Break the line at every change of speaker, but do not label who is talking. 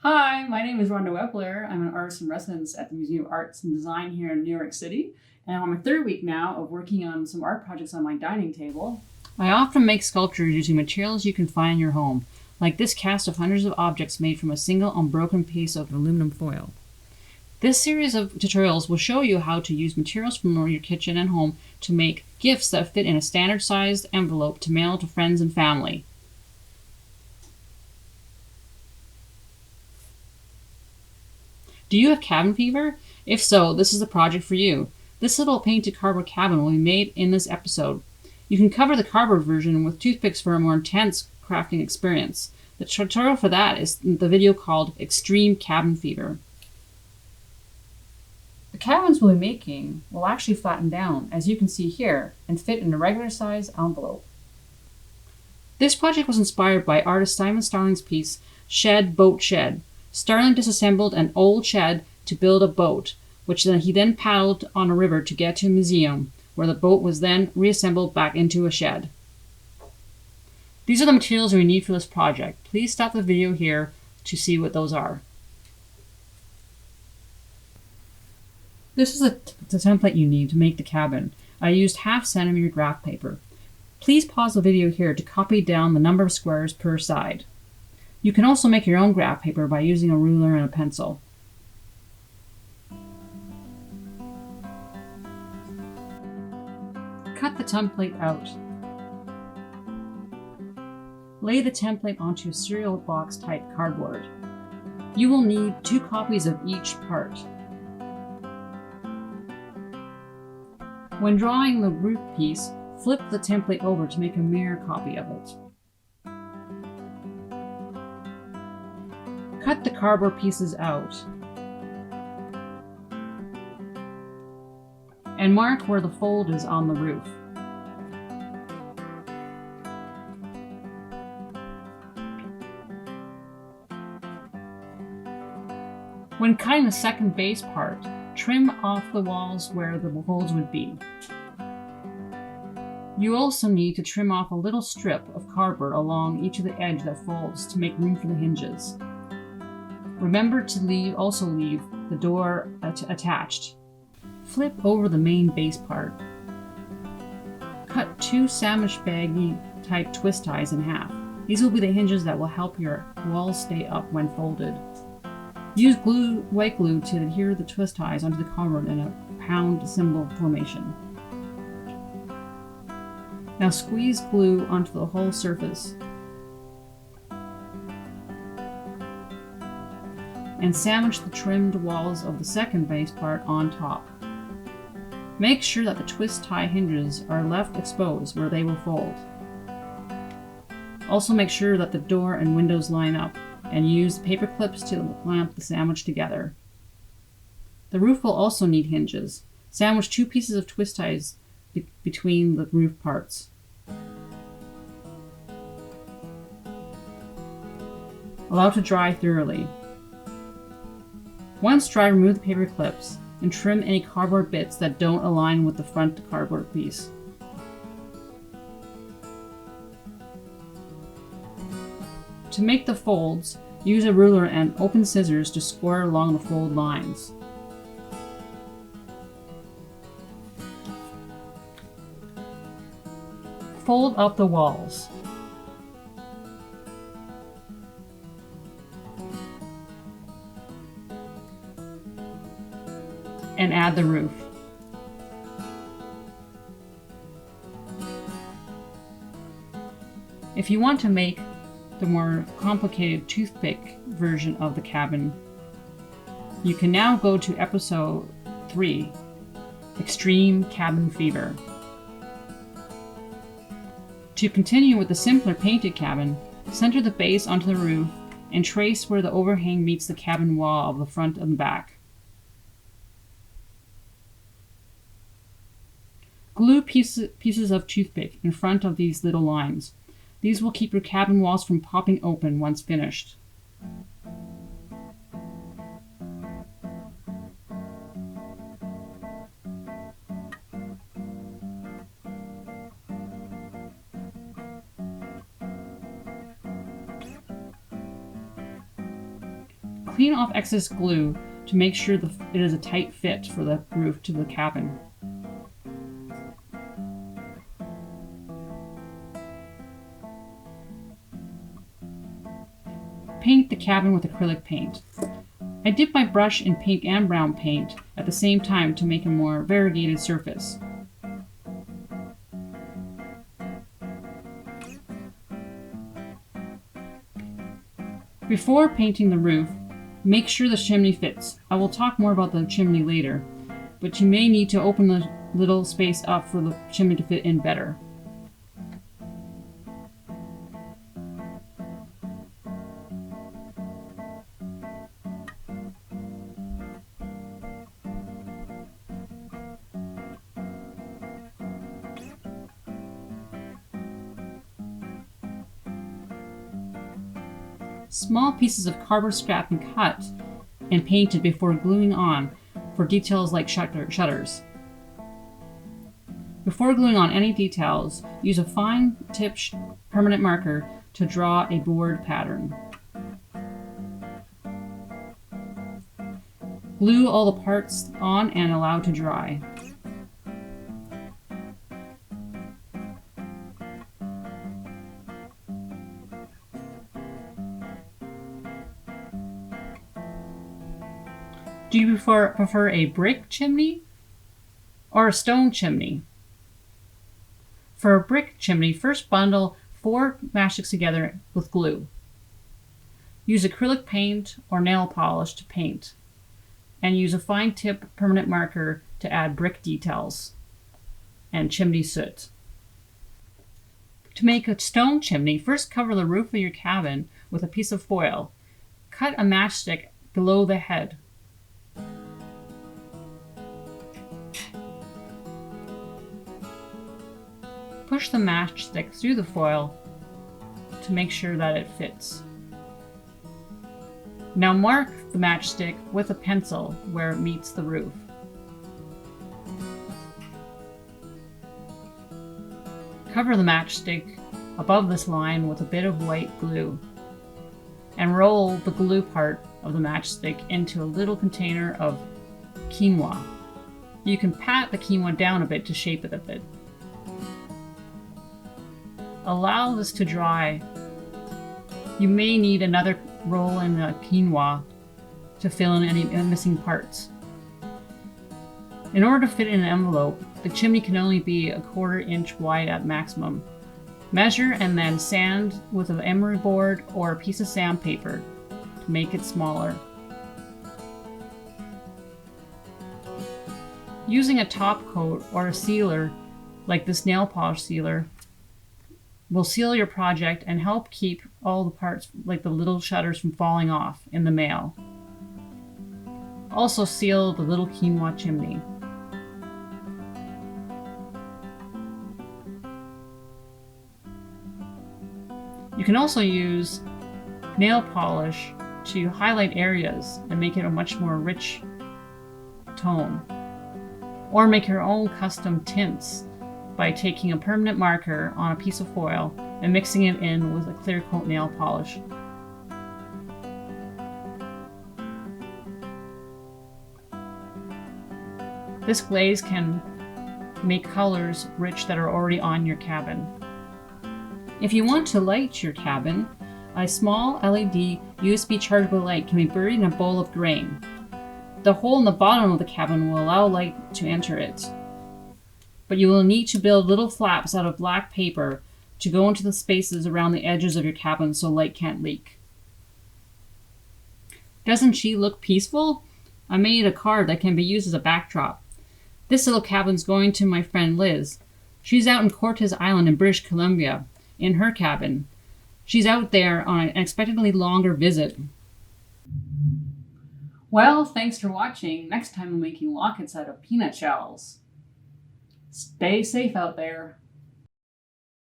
Hi, my name is Rhonda Wepler. I'm an artist in residence at the Museum of Arts and Design here in New York City, and I'm on my third week now of working on some art projects on my dining table. I often make sculptures using materials you can find in your home, like this cast of hundreds of objects made from a single unbroken piece of aluminum foil. This series of tutorials will show you how to use materials from your kitchen and home to make gifts that fit in a standard-sized envelope to mail to friends and family. Do you have cabin fever? If so, this is the project for you. This little painted cardboard cabin will be made in this episode. You can cover the cardboard version with toothpicks for a more intense crafting experience. The tutorial for that is the video called Extreme Cabin Fever. The cabins we'll be making will actually flatten down, as you can see here, and fit in a regular size envelope. This project was inspired by artist Simon Starling's piece, Shed, Boat, Shed. Starling disassembled an old shed to build a boat, which he then paddled on a river to get to a museum, where the boat was then reassembled back into a shed. These are the materials we need for this project. Please stop the video here to see what those are. This is the template you need to make the cabin. I used 1/2 centimeter graph paper. Please pause the video here to copy down the number of squares per side. You can also make your own graph paper by using a ruler and a pencil. Cut the template out. Lay the template onto cereal box type cardboard. You will need 2 copies of each part. When drawing the roof piece, flip the template over to make a mirror copy of it. Cut the cardboard pieces out and mark where the fold is on the roof. When cutting the second base part, trim off the walls where the folds would be. You also need to trim off a little strip of cardboard along each of the edge that folds to make room for the hinges. Remember to also leave the door attached. Flip over the main base part. Cut 2 sandwich baggy type twist ties in half. These will be the hinges that will help your walls stay up when folded. Use white glue to adhere the twist ties onto the cardboard in a pound symbol formation. Now squeeze glue onto the whole surface and sandwich the trimmed walls of the second base part on top. Make sure that the twist tie hinges are left exposed where they will fold. Also make sure that the door and windows line up, and use paper clips to clamp the sandwich together. The roof will also need hinges. Sandwich 2 pieces of twist ties between the roof parts. Allow to dry thoroughly. Once dry, remove the paper clips and trim any cardboard bits that don't align with the front cardboard piece. To make the folds, use a ruler and open scissors to square along the fold lines. Fold up the walls. And add the roof. If you want to make the more complicated toothpick version of the cabin, you can now go to episode 3, Extreme Cabin Fever. To continue with the simpler painted cabin, center the base onto the roof and trace where the overhang meets the cabin wall of the front and back. Glue pieces of toothpick in front of these little lines. These will keep your cabin walls from popping open once finished. Clean off excess glue to make sure it is a tight fit for the roof to the cabin. Paint the cabin with acrylic paint. I dip my brush in pink and brown paint at the same time to make a more variegated surface. Before painting the roof, make sure the chimney fits. I will talk more about the chimney later, but you may need to open the little space up for the chimney to fit in better. Small pieces of cardboard scrap and cut and painted before gluing on for details like shutters. Before gluing on any details, use a fine tip permanent marker to draw a board pattern. Glue all the parts on and allow to dry. Do you prefer a brick chimney or a stone chimney? For a brick chimney, first bundle 4 matchsticks together with glue. Use acrylic paint or nail polish to paint, and use a fine tip permanent marker to add brick details and chimney soot. To make a stone chimney, first cover the roof of your cabin with a piece of foil. Cut a matchstick below the head. Push the matchstick through the foil to make sure that it fits. Now mark the matchstick with a pencil where it meets the roof. Cover the matchstick above this line with a bit of white glue and roll the glue part of the matchstick into a little container of quinoa. You can pat the quinoa down a bit to shape it a bit. Allow this to dry. You may need another roll in the quinoa to fill in any missing parts. In order to fit in an envelope, the chimney can only be a 1/4 inch wide at maximum. Measure and then sand with an emery board or a piece of sandpaper to make it smaller. Using a top coat or a sealer like this nail polish sealer will seal your project and help keep all the parts like the little shutters from falling off in the mail. Also seal the little quinoa chimney. You can also use nail polish to highlight areas and make it a much more rich tone. Or make your own custom tints by taking a permanent marker on a piece of foil and mixing it in with a clear coat nail polish. This glaze can make colors rich that are already on your cabin. If you want to light your cabin, a small LED USB chargeable light can be buried in a bowl of grain. The hole in the bottom of the cabin will allow light to enter it, but you will need to build little flaps out of black paper to go into the spaces around the edges of your cabin so light can't leak. Doesn't she look peaceful? I made a card that can be used as a backdrop. This little cabin's going to my friend Liz. She's out in Cortes Island in British Columbia in her cabin. She's out there on an unexpectedly longer visit. Well, thanks for watching. Next time I'm making lockets out of peanut shells. Stay safe out there.